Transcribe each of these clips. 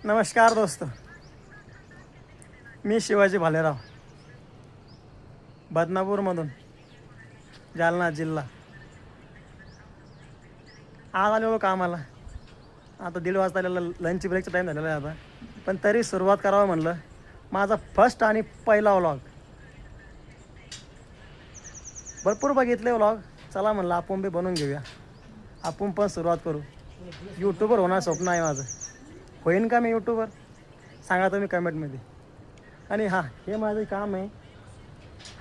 नमस्कार दोस्त, मी शिवाजी भालेराव, बदनापूरमधून, जालना जिल्हा. आज आलेलो कामाला. आता 1:30 वाजता आलेला, लंच ब्रेकचा टाईम झालेला आहे आता. पण तरी सुरुवात करावं म्हणलं. माझा फर्स्ट आणि पहिला व्लॉग. भरपूर बघितले व्लॉग. चला म्हणलं आपण बी बनवून घेऊया, आपण पण सुरुवात करू. यूट्यूबर होणार स्वप्न आहे माझं. होईन का मी यूट्यूबर? सांगा तुम्ही कमेंटमध्ये. आणि हां, हे माझं काम आहे.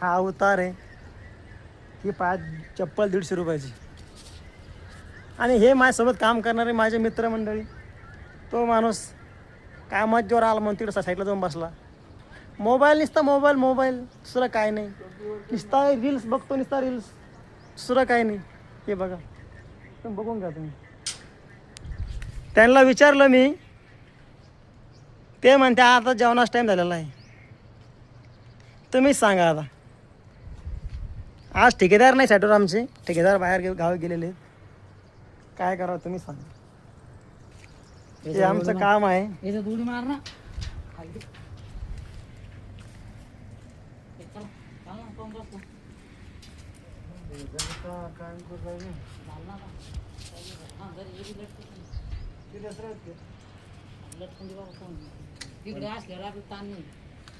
हा अवतार आहे. ही चप्पल 150 रुपयाची. आणि हे माझ्यासोबत काम करणारे माझे मित्रमंडळी. तो माणूस कामात जोर आला म्हणून तिकडं साईडला जाऊन बसला. मोबाईल नुसता मोबाईल दुसरं काय नाही. नुसता रील्स बघतो, नुसता रील्स, दुसरं काय नाही. हे बघा, तुम्ही बघून घ्या तुम्ही. त्यांना विचारलं मी, ते म्हणते आता जेवणाचा टाईम झालेला आहे. तुम्हीच सांगा आता. आज ठेकेदार नाही साईडवर आमचे, ठेकेदार बाहेर गावी गेलेले. काय करावं तुम्ही सांगा. हे आमचं काम आहे. उडी मार ना. तिकडे असल्यावर आपलं ताण नाही.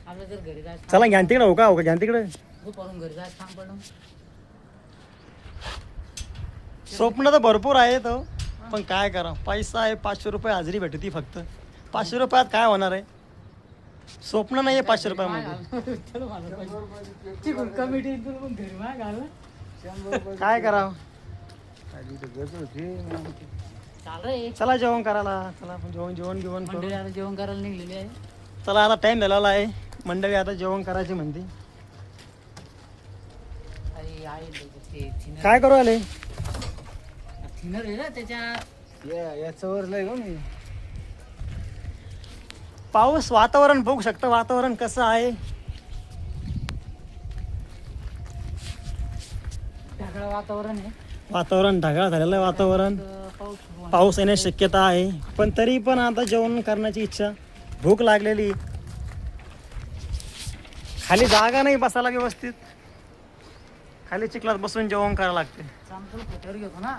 आपलं जर घरी जायचं, चला घ्या तिकडे. हो का घ्या तिकडे. दुपारून घरी जायचं काम पडलं. स्वप्न तर भरपूर आहे तो, पण काय करा, पैसा आहे. 500 रुपये हजेरी भेटती फक्त. 500 रुपयात काय होणार आहे? स्वप्न नाही आहे 500 रुपयामध्ये. काय करावं? चला जेवण करायला. चला आपण जेवण करू. जेवण करायला निघलेले आहे. चला आता टाइम झालेला आहे. मंडळी आता जेवण करायची म्हणते. काय करू आले? थिनर आहे ना त्याच्यात. याच्यावर लय मी पाऊस, वातावरण बघू शकता. वातावरण कसं आहे? ढगाळ वातावरण आहे. वातावरण ढगाळ झालेलं आहे. वातावरण पाऊस येण्याची शक्यता आहे. पण तरी पण आता जेवण करण्याची इच्छा, भूक लागलेली. खाली जागा नाही बसायला व्यवस्थित. खाली चिखलात बसून जेवण करायला लागते. चांगलं फोटोवर घेतो ना.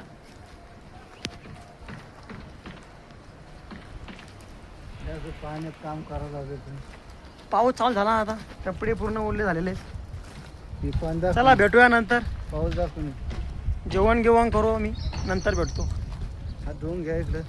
पाण्यात काम करावं लागेल. पाऊस चालू झाला आता. कपडे पूर्ण ओले झालेले. चला चला भेटूया नंतर. पाऊस दाखवून जेवण करू. मी नंतर भेटतो. हात धुवून घ्या इकडं.